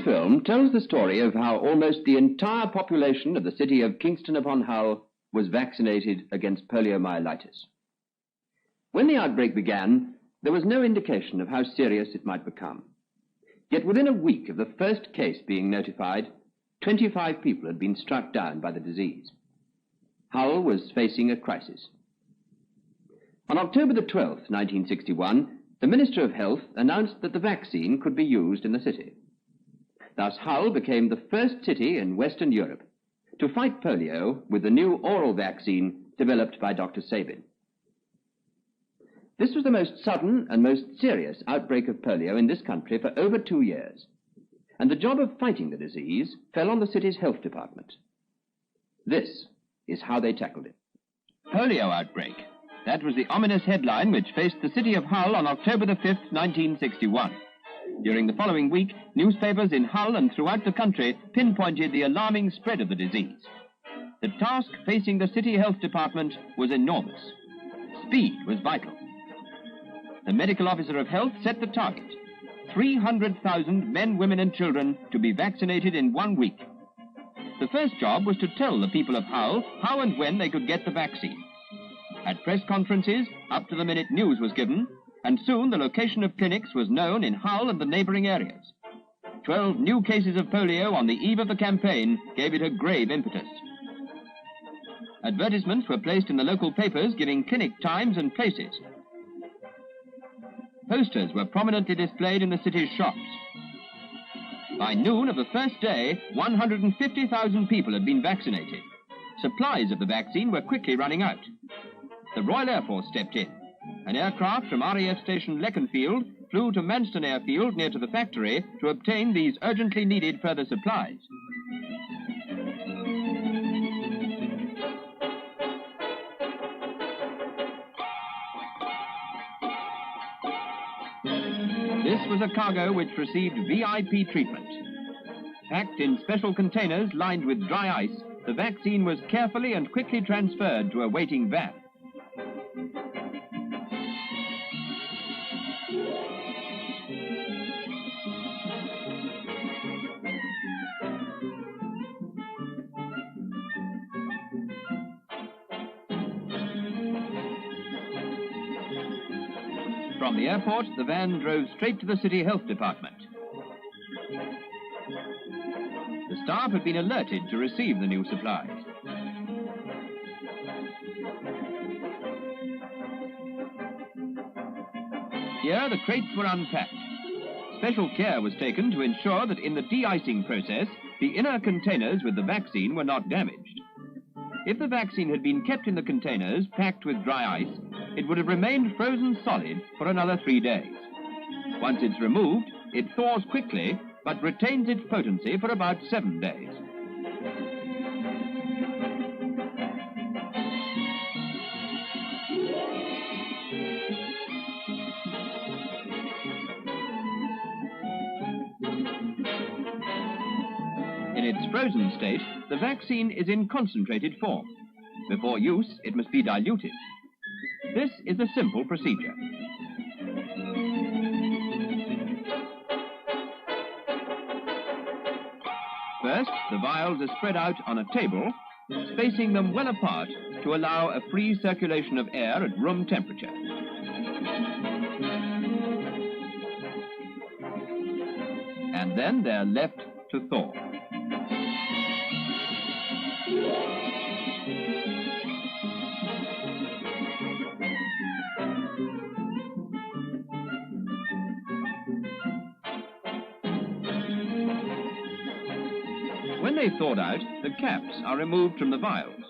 film tells the story of how almost the entire population of the city of Kingston upon Hull was vaccinated against poliomyelitis. When the outbreak began, there was no indication of how serious it might become. Yet within a week of the first case being notified, 25 people had been struck down by the disease. Hull was facing a crisis. On October the 12th, 1961, the Minister of Health announced that the vaccine could be used in the city. Thus, Hull became the first city in Western Europe to fight polio with the new oral vaccine developed by Dr. Sabin. This was the most sudden and most serious outbreak of polio in this country for over 2 years, and the job of fighting the disease fell on the city's health department. This is how they tackled it. Polio outbreak. That was the ominous headline which faced the city of Hull on October the 5th, 1961. During the following week, newspapers in Hull and throughout the country pinpointed the alarming spread of the disease. The task facing the city health department was enormous. Speed was vital. The medical officer of health set the target: 300,000 men, women and children to be vaccinated in 1 week. The first job was to tell the people of Hull how and when they could get the vaccine. At press conferences, up-to-the-minute news was given, and soon the location of clinics was known in Hull and the neighbouring areas. 12 new cases of polio on the eve of the campaign gave it a grave impetus. Advertisements were placed in the local papers giving clinic times and places. Posters were prominently displayed in the city's shops. By noon of the first day, 150,000 people had been vaccinated. Supplies of the vaccine were quickly running out. The Royal Air Force stepped in. An aircraft from RAF Station Leconfield flew to Manston Airfield near to the factory to obtain these urgently needed further supplies. This was a cargo which received VIP treatment. Packed in special containers lined with dry ice, the vaccine was carefully and quickly transferred to a waiting van. From the airport, the van drove straight to the city health department. The staff had been alerted to receive the new supplies. Here, the crates were unpacked. Special care was taken to ensure that in the de-icing process, the inner containers with the vaccine were not damaged. If the vaccine had been kept in the containers, packed with dry ice, it would have remained frozen solid for another 3 days. Once it's removed, it thaws quickly, but retains its potency for about 7 days. In its frozen state, the vaccine is in concentrated form. Before use, it must be diluted. This is a simple procedure. First, the vials are spread out on a table, spacing them well apart to allow a free circulation of air at room temperature. And then they're left to thaw. When they've thawed out, the caps are removed from the vials.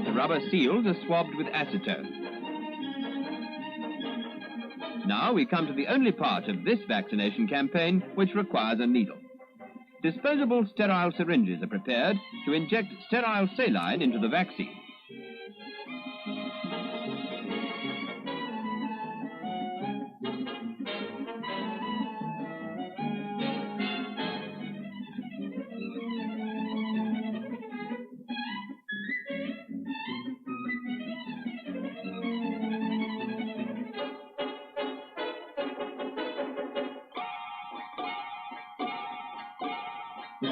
The rubber seals are swabbed with acetone. Now we come to the only part of this vaccination campaign which requires a needle. Disposable sterile syringes are prepared to inject sterile saline into the vaccine. The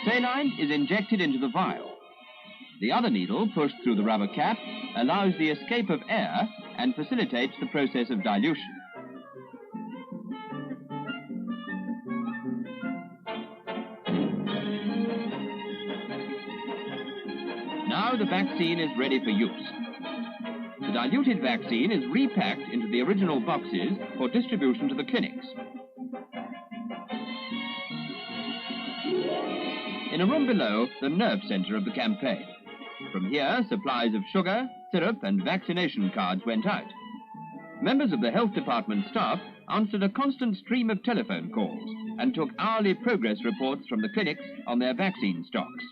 saline is injected into the vial. The other needle, pushed through the rubber cap, allows the escape of air and facilitates the process of dilution. Now the vaccine is ready for use. The diluted vaccine is repacked into the original boxes for distribution to the clinics. In a room below, the nerve center of the campaign. From here, supplies of sugar, syrup and vaccination cards went out. Members of the health department staff answered a constant stream of telephone calls and took hourly progress reports from the clinics on their vaccine stocks.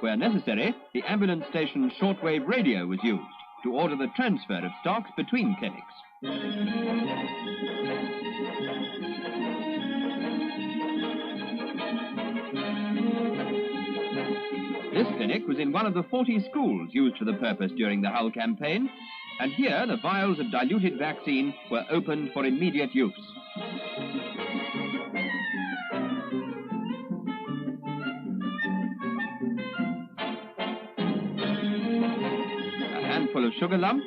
Where necessary, the ambulance station's shortwave radio was used to order the transfer of stocks between clinics. This clinic was in one of the 40 schools used for the purpose during the Hull campaign, and here the vials of diluted vaccine were opened for immediate use. A handful of sugar lumps,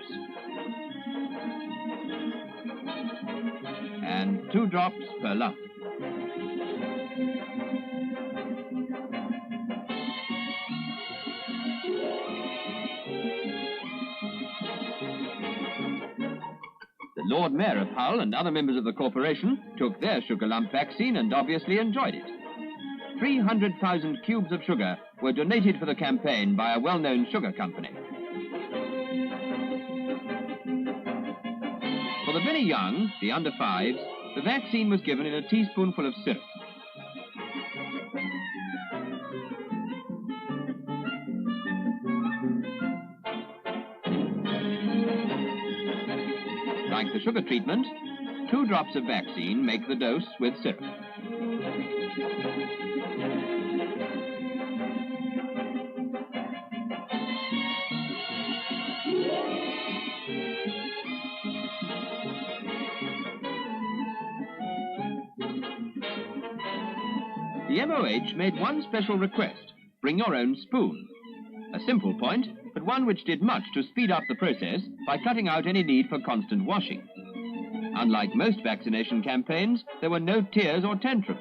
and 2 drops per lump. The Lord Mayor of Hull and other members of the corporation took their sugar lump vaccine and obviously enjoyed it. 300,000 cubes of sugar were donated for the campaign by a well-known sugar company. For the very young, the under 5s, the vaccine was given in a teaspoonful of syrup. Like the sugar treatment, 2 drops of vaccine make the dose with syrup. The MOH made one special request: bring your own spoon. A simple point, but one which did much to speed up the process by cutting out any need for constant washing. Unlike most vaccination campaigns, there were no tears or tantrums.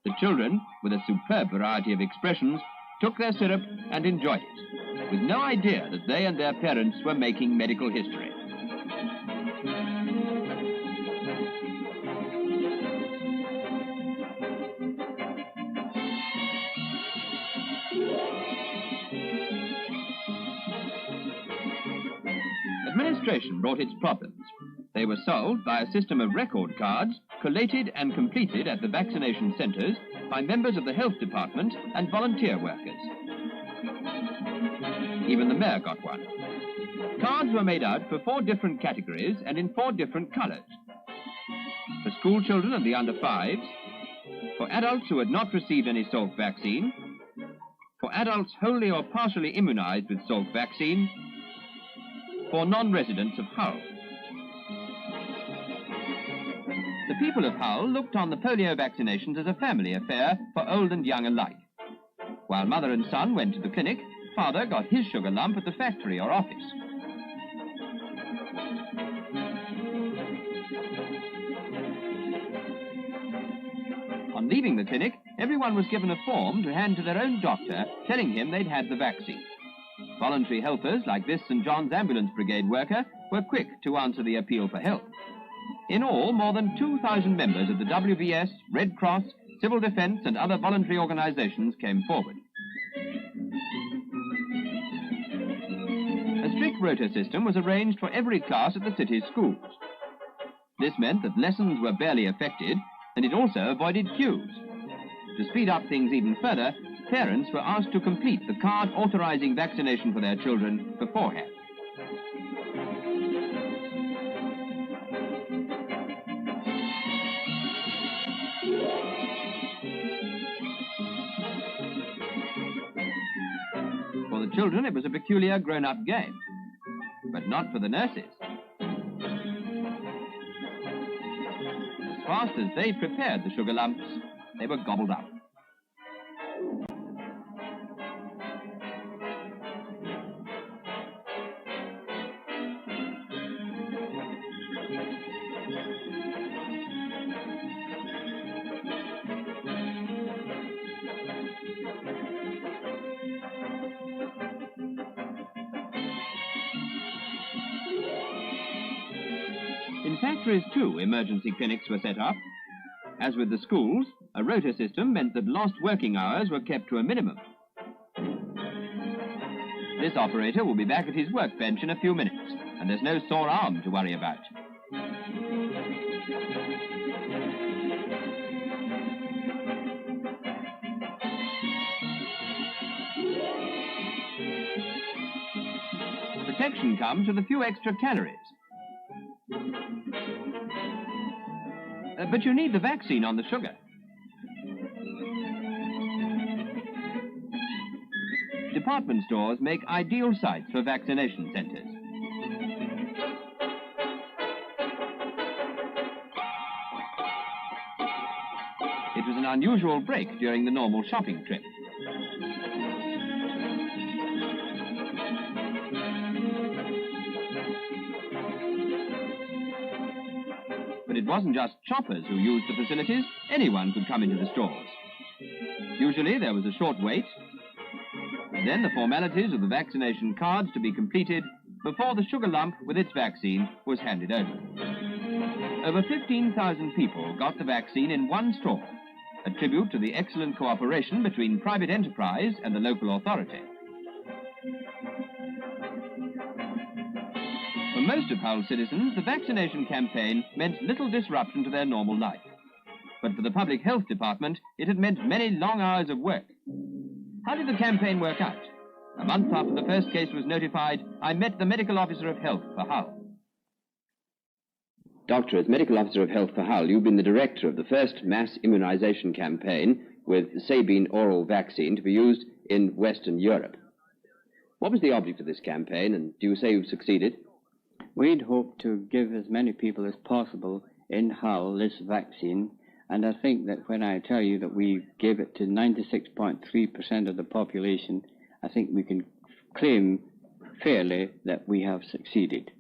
The children, with a superb variety of expressions, took their syrup and enjoyed it, with no idea that they and their parents were making medical history. Administration brought its problems. They were solved by a system of record cards collated and completed at the vaccination centres by members of the health department and volunteer workers. Even the mayor got one. Cards were made out for 4 different categories and in 4 different colours. For school children and the under 5s, for adults who had not received any Salk vaccine, for adults wholly or partially immunised with Salk vaccine, for non-residents of Hull. The people of Hull looked on the polio vaccinations as a family affair for old and young alike. While mother and son went to the clinic, father got his sugar lump at the factory or office. On leaving the clinic, everyone was given a form to hand to their own doctor, telling him they'd had the vaccine. Voluntary helpers like this St. John's Ambulance Brigade worker were quick to answer the appeal for help. In all, more than 2,000 members of the WVS, Red Cross, Civil Defence and other voluntary organisations came forward. A strict rota system was arranged for every class at the city's schools. This meant that lessons were barely affected, and it also avoided queues. To speed up things even further, parents were asked to complete the card authorising vaccination for their children beforehand. the children, it was a peculiar grown-up game. But not for the nurses. As fast as they prepared the sugar lumps, they were gobbled up. In factories, too, emergency clinics were set up. As with the schools, a rota system meant that lost working hours were kept to a minimum. This operator will be back at his workbench in a few minutes, and there's no sore arm to worry about. Protection comes with a few extra calories. But you need the vaccine on the sugar. Department stores make ideal sites for vaccination centres. It was an unusual break during the normal shopping trip. But it wasn't just shoppers who used the facilities. Anyone could come into the stores. Usually there was a short wait, and then the formalities of the vaccination cards to be completed before the sugar lump with its vaccine was handed over. Over 15,000 people got the vaccine in one store, a tribute to the excellent cooperation between private enterprise and the local authority. For most of Hull's citizens, the vaccination campaign meant little disruption to their normal life. But for the Public Health Department, it had meant many long hours of work. How did the campaign work out? A month after the first case was notified, I met the Medical Officer of Health for Hull. Doctor, as Medical Officer of Health for Hull, you've been the director of the first mass immunization campaign with Sabine oral vaccine to be used in Western Europe. What was the object of this campaign, and do you say you've succeeded? We'd hoped to give as many people as possible in Hull this vaccine, and I think that when I tell you that we gave it to 96.3% of the population, I think we can claim fairly that we have succeeded.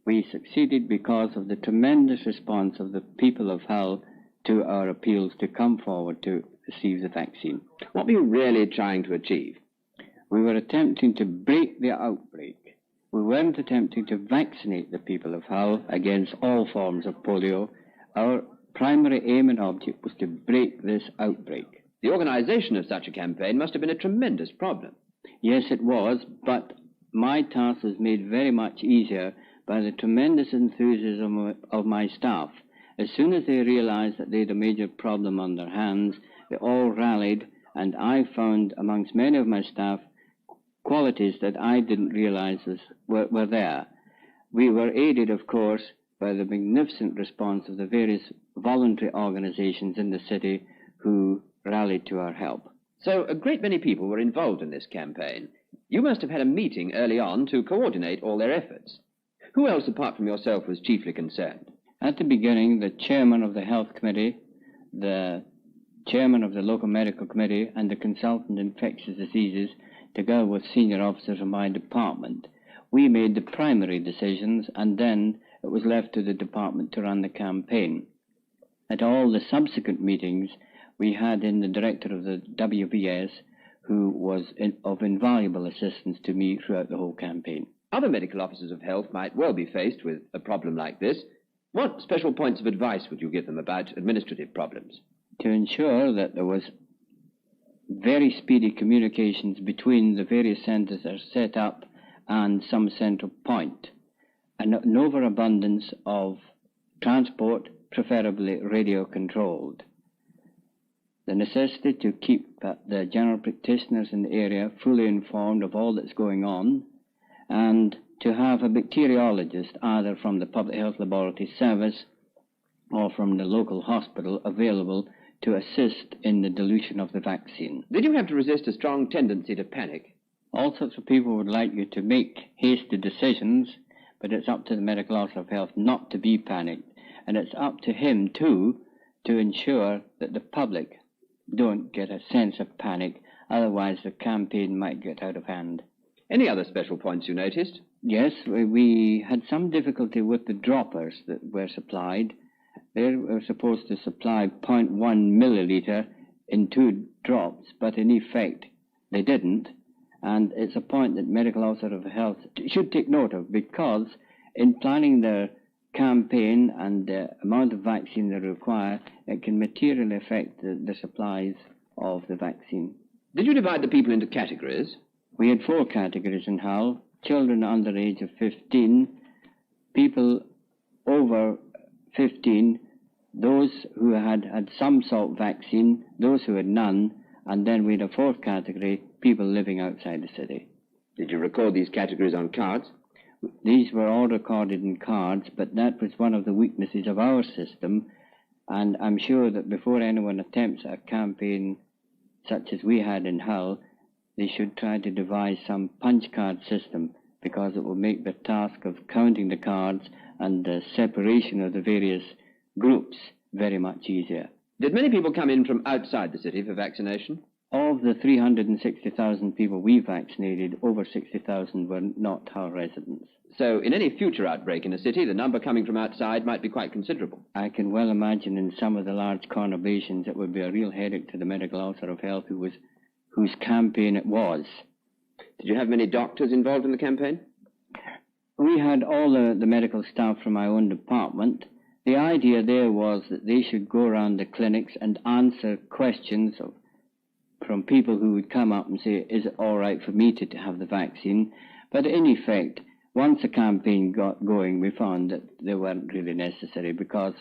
We succeeded because of the tremendous response of the people of Hull to our appeals to come forward to receive the vaccine. What were you really trying to achieve? We were attempting to break the outbreak. We weren't attempting to vaccinate the people of Hull against all forms of polio. Our primary aim and object was to break this outbreak. The organization of such a campaign must have been a tremendous problem. Yes, it was, but my task was made very much easier by the tremendous enthusiasm of my staff. As soon as they realized that they had a major problem on their hands, they all rallied, and I found amongst many of my staff qualities that I didn't realize were there. We were aided, of course, by the magnificent response of the various voluntary organizations in the city who rallied to our help. So a great many people were involved in this campaign. You must have had a meeting early on to coordinate all their efforts. Who else apart from yourself was chiefly concerned? At the beginning, the chairman of the health committee, the chairman of the local medical committee, and the consultant in infectious diseases, together with senior officers of my department. We made the primary decisions, and then it was left to the department to run the campaign. At all the subsequent meetings, we had in the director of the WVS, who was of invaluable assistance to me throughout the whole campaign. Other medical officers of health might well be faced with a problem like this. What special points of advice would you give them about administrative problems? To ensure that there was very speedy communications between the various centres that are set up and some central point, and an overabundance of transport, preferably radio-controlled. The necessity to keep the general practitioners in the area fully informed of all that's going on, and to have a bacteriologist either from the Public Health Laboratory Service or from the local hospital available to assist in the dilution of the vaccine. Did you have to resist a strong tendency to panic? All sorts of people would like you to make hasty decisions, but it's up to the medical officer of health not to be panicked. And it's up to him, too, to ensure that the public don't get a sense of panic. Otherwise, the campaign might get out of hand. Any other special points you noticed? Yes, we had some difficulty with the droppers that were supplied. They were supposed to supply 0.1 milliliter in 2 drops, but in effect they didn't. And it's a point that medical officer of health should take note of, because in planning their campaign and the amount of vaccine they require, it can materially affect the supplies of the vaccine. Did you divide the people into categories? We had 4 categories in Hull: children under the age of 15, people over 15, those who had some salt vaccine, those who had none, and then we had a 4th category, people living outside the city. Did you record these categories on cards? These were all recorded in cards, but that was one of the weaknesses of our system, and I'm sure that before anyone attempts a campaign such as we had in Hull, they should try to devise some punch card system, because it will make the task of counting the cards and the separation of the various groups very much easier. Did many people come in from outside the city for vaccination? Of the 360,000 people we vaccinated, over 60,000 were not Hull residents. So in any future outbreak in a city, the number coming from outside might be quite considerable. I can well imagine in some of the large conurbations it would be a real headache to the medical officer of health whose campaign it was. Did you have many doctors involved in the campaign? We had all the medical staff from my own department. The idea there was that they should go around the clinics and answer questions from people who would come up and say, is it all right for me to have the vaccine? But in effect, once the campaign got going, we found that they weren't really necessary, because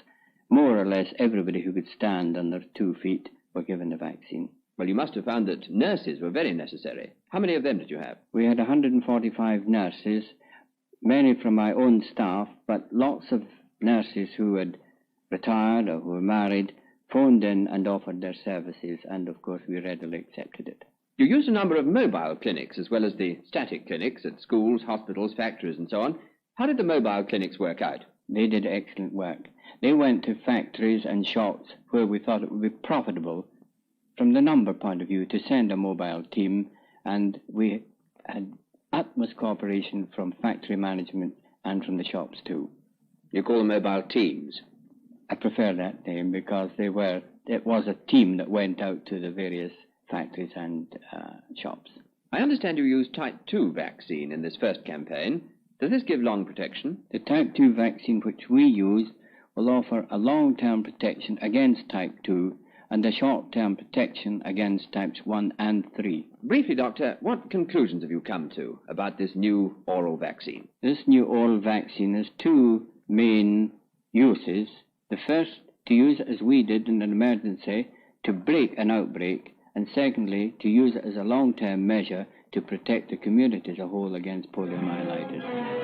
more or less everybody who could stand on their 2 feet were given the vaccine. Well, you must have found that nurses were very necessary. How many of them did you have? We had 145 nurses, many from my own staff, but lots of nurses who had retired or who were married phoned in and offered their services, and of course we readily accepted it. You used a number of mobile clinics as well as the static clinics at schools, hospitals, factories and so on. How did the mobile clinics work out? They did excellent work. They went to factories and shops where we thought it would be profitable from the number point of view to send a mobile team, and we had utmost cooperation from factory management and from the shops too. You call them mobile teams? I prefer that name, because it was a team that went out to the various factories and shops. I understand you used type 2 vaccine in this first campaign. Does this give long protection? The type 2 vaccine which we use will offer a long-term protection against type 2 and a short-term protection against types 1 and 3. Briefly, Doctor, what conclusions have you come to about this new oral vaccine? This new oral vaccine has 2 main uses. The first, to use it as we did in an emergency, to break an outbreak, and secondly, to use it as a long-term measure to protect the community as a whole against poliomyelitis.